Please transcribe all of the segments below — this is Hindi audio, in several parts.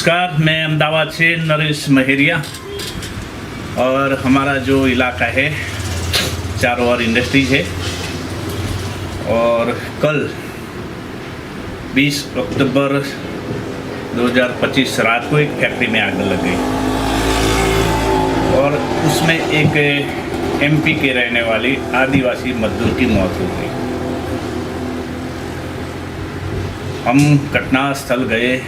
नमस्कार, मैं अहमदाबाद से नरेश महेरिया और हमारा जो इलाका है चारों ओर इंडस्ट्रीज है। और कल 20 अक्टूबर 2025 रात को एक फैक्ट्री में आग लग गई और उसमें एक एमपी के रहने वाली आदिवासी मजदूर की मौत हो गई। हम घटनास्थल गए,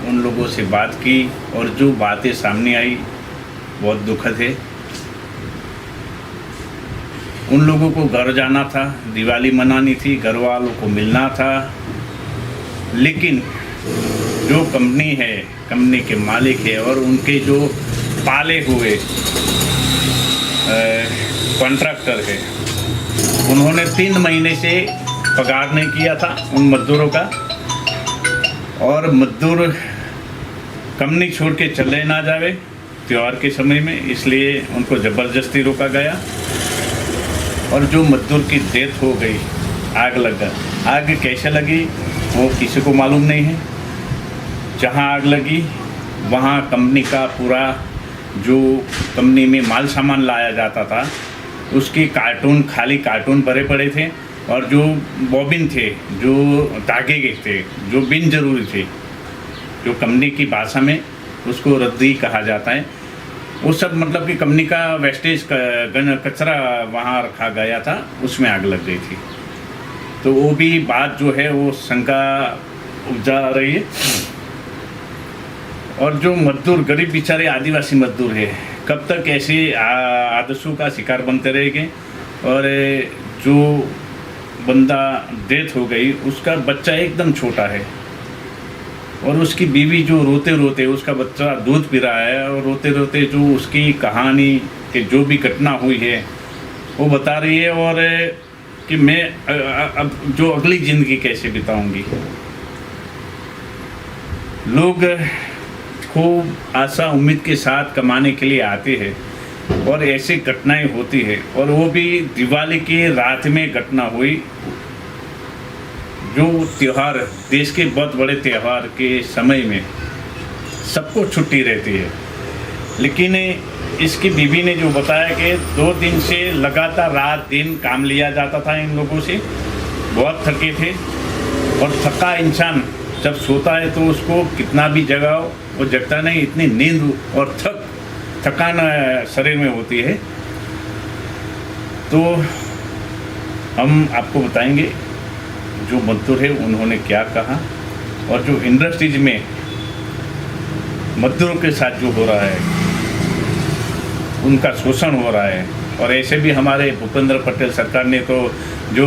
उन लोगों से बात की और जो बातें सामने आई बहुत दुखद है। उन लोगों को घर जाना था, दिवाली मनानी थी, घर वालों को मिलना था, लेकिन जो कंपनी है, कंपनी के मालिक है और उनके जो पाले हुए कॉन्ट्रैक्टर है, उन्होंने 3 महीने से पगार नहीं किया था उन मजदूरों का। और मजदूर कंपनी छोड़ के चले ना जावे त्यौहार के समय में, इसलिए उनको ज़बरदस्ती रोका गया और जो मजदूर की डेथ हो गई, आग लगा। आग कैसे लगी वो किसी को मालूम नहीं है। जहाँ आग लगी वहाँ कंपनी का पूरा जो कंपनी में माल सामान लाया जाता था उसकी कार्टून, खाली कार्टून भरे पड़े थे और जो बॉबिन थे, जो धागे थे, जो बिन जरूरी थे, जो कंपनी की भाषा में उसको रद्दी कहा जाता है, वो सब मतलब कि कंपनी का वेस्टेज कचरा वहाँ रखा गया था, उसमें आग लग गई थी। तो वो भी बात जो है वो शंका उपजा रही है। और जो मजदूर, गरीब बेचारे आदिवासी मजदूर है, कब तक ऐसे आदर्शों का शिकार बनते रहेंगे। और जो बंदा डेथ हो गई, उसका बच्चा एकदम छोटा है और उसकी बीवी जो रोते रोते, उसका बच्चा दूध पी रहा है और रोते रोते जो उसकी कहानी के जो भी घटना हुई है वो बता रही है और कि मैं अब जो अगली ज़िंदगी कैसे बिताऊंगी। लोग खूब आशा उम्मीद के साथ कमाने के लिए आते हैं और ऐसी घटनाएं होती है। और वो भी दिवाली की रात में घटना हुई। जो त्यौहार, देश के बहुत बड़े त्यौहार के समय में सबको छुट्टी रहती है, लेकिन इसकी बीवी ने जो बताया कि 2 दिन से लगातार रात दिन काम लिया जाता था इन लोगों से, बहुत थके थे। और थका इंसान जब सोता है तो उसको कितना भी जगाओ वो जगता नहीं, इतनी नींद और थकान शरीर में होती है। तो हम आपको बताएंगे जो मजदूर है उन्होंने क्या कहा और जो इंडस्ट्रीज में मजदूरों के साथ जो हो रहा है, उनका शोषण हो रहा है। और ऐसे भी हमारे भूपेंद्र पटेल सरकार ने तो जो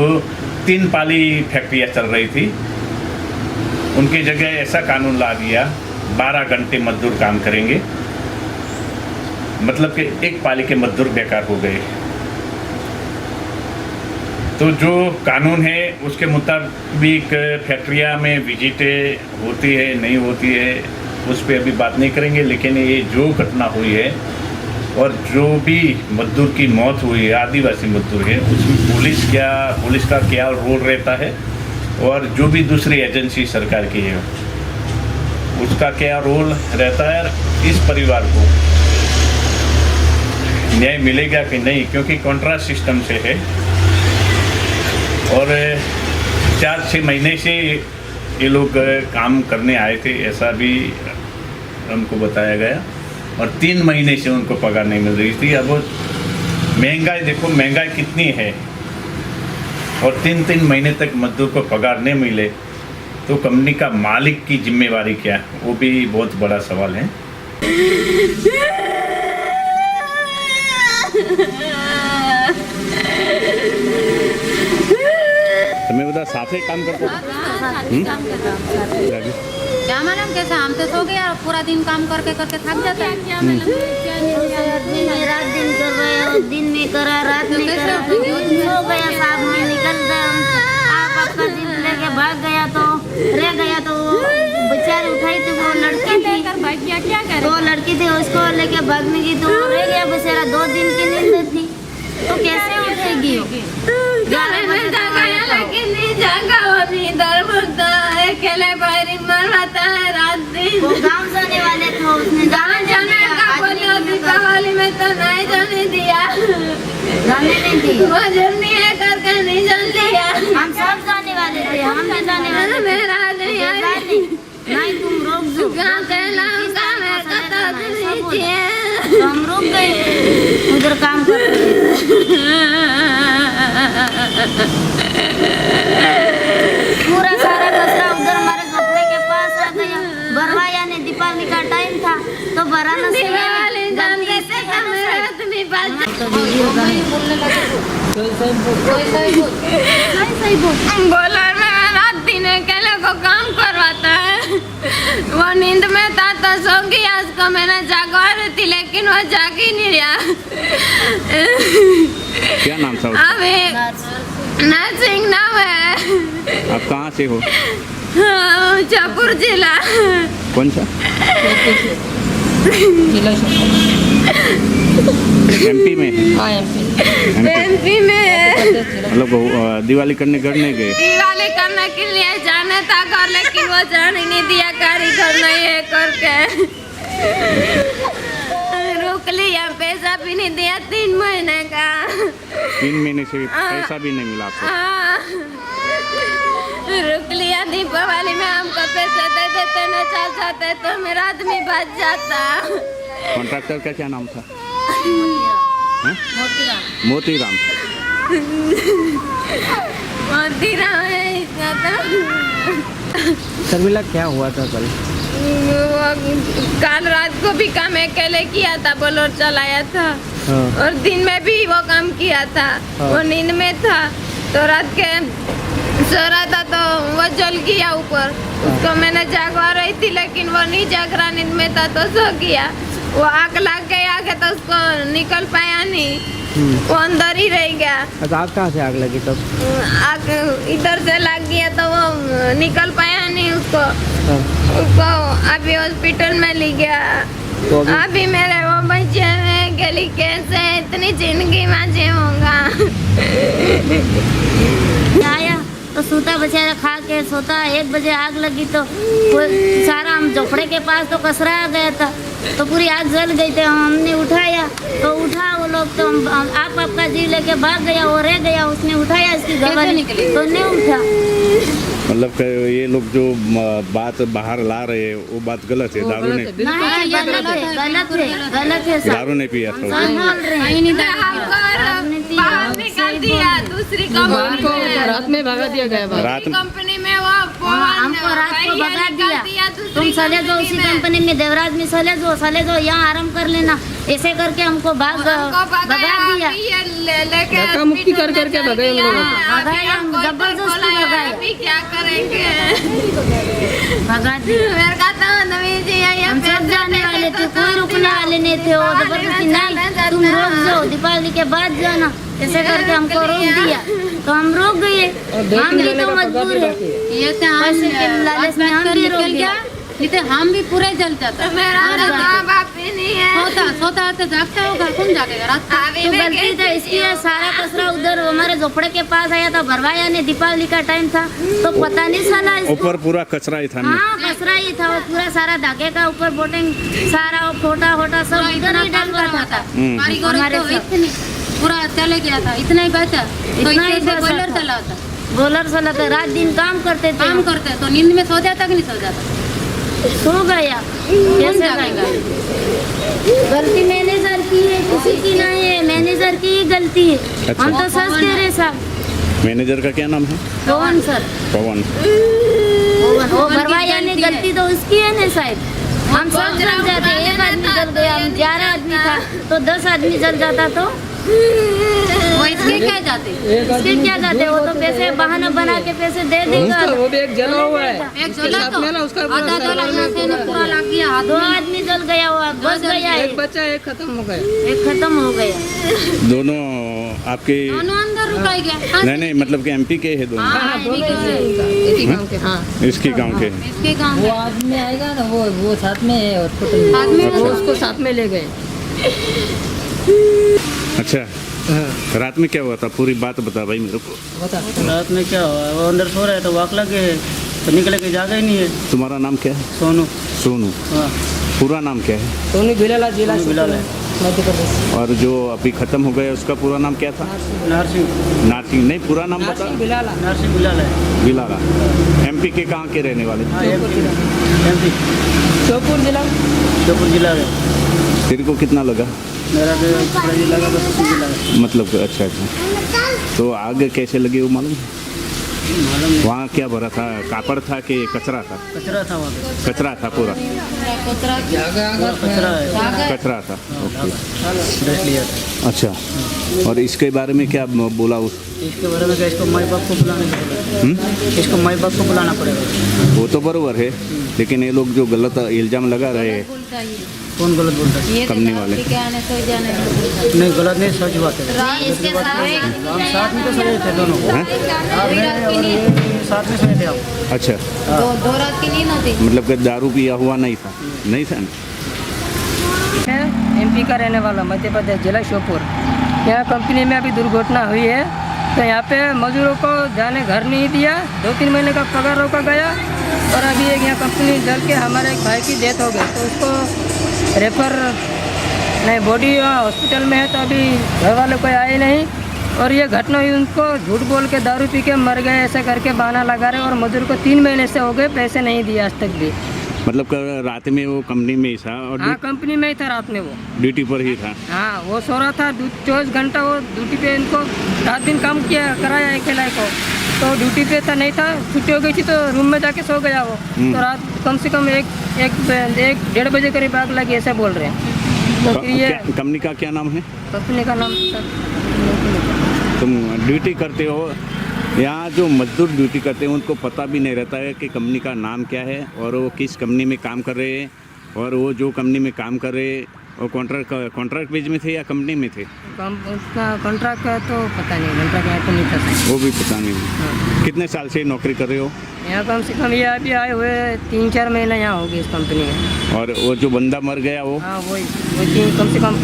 3 पाली फैक्ट्रियाँ चल रही थी, उनकी जगह ऐसा कानून ला दिया 12 घंटे मजदूर काम करेंगे, मतलब कि 1 पाली के मजदूर बेकार हो गए। तो जो कानून है उसके मुताबिक फैक्ट्रिया में विजिटें होती है नहीं होती है, उस पर अभी बात नहीं करेंगे। लेकिन ये जो घटना हुई है और जो भी मजदूर की मौत हुई है, आदिवासी मजदूर है, उसमें पुलिस का क्या रोल रहता है और जो भी दूसरी एजेंसी सरकार की है उसका क्या रोल रहता है, इस परिवार को न्याय मिलेगा कि नहीं, क्योंकि कॉन्ट्रैक्ट सिस्टम से है और 4-6 महीने से ये लोग काम करने आए थे, ऐसा भी हमको बताया गया। और 3 महीने से उनको पगार नहीं मिल रही थी। अब महंगाई देखो, महंगाई कितनी है और 3-3 महीने तक मजदूर को पगार नहीं मिले तो कंपनी का मालिक की जिम्मेवारी क्या, वो भी बहुत बड़ा सवाल है। तुम्हें बता साथ ही काम करते क्या मालूम कैसे, हम तो सो गया पूरा दिन काम करके थक जाता है। दिन में रात दिन कर रहे हो, दिन में करा रात में करा, सो गया साहब, मैं निकल गया। आप आपका जीप लेके भाग गया तो रह गया तो बेचारी उठाई थी वो लड़की थी, क्या करे? तो लड़की थी उसको लेके भागने की तो रह गया बेचारा। 2 दिन की नींद थी तो कैसे उठेगी? लेकिन नहीं जागा, दर अकेले फायरिंग मरवाता है रात दिन। वो गाँव जाने वाले थे, उसने कहाँ जाने का बोलो, दीपावली में तो नहीं जाने दिया, जाने नहीं दी। वो जर्नी है करके नहीं जान दिया। हम सब जाने वाले थे, हम भी जाने वाले थे। मेरा नहीं आई। नहीं तुम रोक दो, गाँव कहलाऊंगा मैं कता नहीं थी। तो हम रुक गए उधर काम करते पूरा सारा कचरा उधर हमारे झोपड़े के पास आ गया। बरवाया ने दीपावली का टाइम था तो बराना से दीपावली जानते थे तो मेरा आदमी बात तो वीडियो बोलने लगे सही बोल बोला मैं रात दिन अकेले को काम करवाता है। वो नींद में था तो सो गया, उसको मैंने जगा रही थी लेकिन वो जाग ही नहीं रहा। क्या नाम था उसका? अभी नरसिंह नाम है। आप कहाँ से हो? हाँ, जयपुर जिला। कौन सा? एमपी में है? एमपी में मतलब दिवाली करने घर नहीं गए? दिवाली करने के लिए जाने था घर, लेकिन वो जाने नहीं दिया, कारीगर नहीं है करके रोक लिया। पैसा भी नहीं दिया 3 महीने का। 3 महीने से पैसा भी नहीं मिला आपको? हाँ, रुक लिया। दीपावली में हमको पैसे दे देते न चल जाते तो मेरा आदमी बच जाता। कॉन्ट्रैक्टर का क्या नाम था? हैं? मोतीराम। मोतीराम है इसका तो। शर्मिला क्या हुआ था कल? कल रात को भी काम अकेले किया था, बोलोर चलाया था। हाँ। और दिन में भी वो काम किया था। हाँ। वो नींद में था तो रात के सो रहा था तो वो जल गया ऊपर। उसको मैंने जगवा रही थी लेकिन वो नहीं जग रहा, नींद में था तो सो गया। वो आग लग गई आगे तो उसको निकल पाया नहीं, वो अंदर ही रह गया। अच्छा, आग कहाँ से आग लगी तब? आग इधर से लग गया तो वो निकल पाया नहीं उसको। हाँ। उसको अभी हॉस्पिटल में ले गया। तो अभी अभी मेरे वो बच्चे में गली कैसे इतनी जिंदगी में होगा। आया तो सूता बेचारा खा के सोता। 1 बजे आग लगी तो सारा हम झोपड़े के पास तो कसरा आ गया था तो पूरी आग जल गई थी। हमने उठाया तो उठा वो लोग तो आपका जी लेके भाग गया। वो रह गया, उसने उठाया इसकी गवाही तो नहीं उठा। मतलब कि ये लोग जो बात बाहर ला रहे हैं वो बात गलत है? दारू ने नहीं, गलत है, गलत है, गलत है। दारू नहीं पिया था? सही बोल रहे हैं। बाहर निकाल दिया दूसरी कंपनी में। रात में भगा दिया गया बाहर। रात में कंपनी में वो हमको रात को भगा दिया। तुम चले जाओ उसी कंपनी में, देवराज में चले जाओ, यहाँ आराम कर लेना। ऐसे करके हमको भगा दिया। धक्का मुक्की कर करके भगाए उन लोगों को। भगाया, हम जबरदस्ती भगाया। अभी क्या करेंगे? भगा दिया। मेरे का तो नवीन जी हम सब जाने वाले थे, कोई रुकने वाले नहीं थे। वो जबरदस्ती नहीं, तुम रोक जाओ, दीपावली के बाद जाना, ऐसे करके हमको रोक दिया तो हम रुक गए। हम भी तो मजबूर है, ये तो हम पैसे के लालच में हम भी रुक गया। नहीं तो हम भी पूरे जल जाता। मेरा तो माँ बाप ही नहीं है। सोता तो जागता होगा, कौन जागेगा रात को? अभी तो मैं गलती था इसकी है, सारा कचरा उधर हमारे झोपड़े के पास आया था। भरवाया ने दीपावली का टाइम था तो पता नहीं चला इसको। ऊपर पूरा कचरा ही था ना? हाँ, कचरा ही था। वो पूरा सारा धागे का ऊपर बोटिंग सारा फोटा फोटा सब इधर ही डाल रहा था। कारीगर हमारे तो सब। इतनी पूरा चले गया था, इतना ही बचा तो इतना ही इतने से बचा बॉयलर था। चला होता। बोलर चला था, रात दिन काम करते थे। काम करते तो नींद में सो जाता कि नहीं सो जाता? सो गया। कैसे जागेगा? गलती मैनेजर की है, किसी की नहीं है। मैनेजर की ही गलती है। अच्छा। हम तो सच कह रहे साहब। मैनेजर का क्या नाम है? पवन सर, पवन। वो भरवाया ने गलती तो उसकी है ना साहब। हम सब जल जाते, 1 आदमी जल गया, हम 11 आदमी था तो 10 आदमी जल जाता तो वो इसके क्या जाते? इसके क्या जाते? वो तो पैसे बहाना बना के पैसे दे देगा। वो भी एक जला हुआ है। एक उसके जला साथ तो में ना उसका आधा तो लगना से ना पूरा लग गया हाथ 2 में। आदमी जल गया, हुआ बच गया एक है। बच्चा एक खत्म हो गया। एक खत्म हो गया। दोनों आपके? दोनों अंदर रुकाई गया। नहीं नहीं, मतलब कि एमपी के है दोनों? हाँ, दोनों इसी गाँव के। हाँ, इसके गांव के हैं? इसके गाँव वो आदमी आएगा ना, वो साथ में है हॉस्पिटल में। आदमी वो उसको साथ में ले गए। अच्छा, हाँ। रात में क्या हुआ था? पूरी बात बता भाई मेरे को। बता। रात में क्या हुआ, वो अंदर सो रहे तो वाक लगे तो निकले के जगह ही नहीं है। तुम्हारा नाम क्या है? सोनू। सोनू। हाँ पूरा नाम क्या है? सोनू भिलाला, जिला सोनू भिलाला है। मध्य प्रदेश। और जो अभी खत्म हो गया उसका पूरा नाम क्या था? नरसिंह। नारसिंह नहीं, पूरा नाम बता। नासिक भिलाला। नरसिंह भिलाला है। बिलाला। MP के कहाँ के रहने वाले? हाँ MP श्योपुर जिला। श्योपुर जिला है। तेरे को कितना लगा? मेरा तो थोड़ा जिला का 25 जिला है। मतलब अच्छा अच्छा। तो आग कैसे लगी वो मालूम? मालूम नहीं। वहाँ क्या भरा था? कापड़ था कि कचरा था? कचरा था वहाँ पे। कचरा था पूरा। पूरा कचरा है। कचरा था। ओके। देख लिया था। अच्छा। और इसके बारे में क्या बोला उस? इसके बारे में क्या, इसको माई बाप को बुलाना पड़ेगा। इसको माई बाप को बुलाना पड़ेगा। वो तो बराबर है, लेकिन ये लोग जो गलत इल्ज़ाम लगा रहे हैं, कौन गलत बोलता है? कंपनी वाले। नहीं गलत नहीं, सच बात है। इसके हम साथ में तो सोए थे दोनों। हैं? आप मैं और ये साथ में सोए थे हम। अच्छा, दो रात की नींद होती। मतलब कि दारू पिया हुआ नहीं था? नहीं था। है MP का रहने वाला, मध्य प्रदेश, जिला श्योपुर। यहाँ कंपनी में अभी दुर्घटना हुई है, तो यहाँ पे मजदूरों को जाने घर नहीं दिया, 2-3 महीने का पगार रोका गया। और अभी एक यहाँ कंपनी जल के हमारे एक भाई की डेथ हो गई, तो उसको रेफर नहीं, बॉडी हॉस्पिटल में है, तो अभी घर वाले कोई आए नहीं। और ये घटना हुई, उनको झूठ बोल के दारू पी के मर गए ऐसे करके बहाना लगा रहे। और मजदूर को 3 महीने से हो गए, पैसे नहीं दिए आज तक भी। मतलब रात में वो कंपनी में ही था और हाँ कंपनी में ही था, रात में वो ड्यूटी पर ही था। हाँ वो सो रहा था, 24 घंटा वो ड्यूटी पे, इनको रात दिन काम किया कराया अकेला को, तो ड्यूटी पे था नहीं था, छुट्टी हो गई थी तो रूम में जाके सो गया वो। तो रात कम से कम एक 1-1:30 बजे करीब आग लगी ऐसे बोल रहे हैं। तो फिर ये कंपनी का क्या नाम है? कंपनी का नाम तुम ड्यूटी करते हो, यहाँ जो मजदूर ड्यूटी करते हैं उनको पता भी नहीं रहता है कि कंपनी का नाम क्या है और वो किस कंपनी में काम कर रहे हैं। और वो जो कंपनी में काम कर रहे हैं वो कॉन्ट्रैक्ट बेस में थे या कंपनी में थे? उसका कॉन्ट्रैक्ट का तो पता नहीं, कॉन्ट्रैक्ट यहाँ तो नहीं था। वो भी पता नहीं। कितने साल से नौकरी कर रहे हो यहाँ? कम से कम ये अभी आए हुए 3-4 महीने यहाँ होगी इस कंपनी में। और वो जो बंदा मर गया वो? हाँ वही कम से कम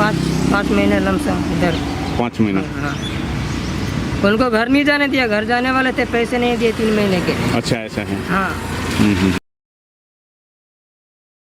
5 महीने लमसम इधर। 5 महीना। हाँ उनको घर नहीं जाने दिया, घर जाने वाले थे, पैसे नहीं दिए 3 महीने के। अच्छा ऐसा है। हाँ।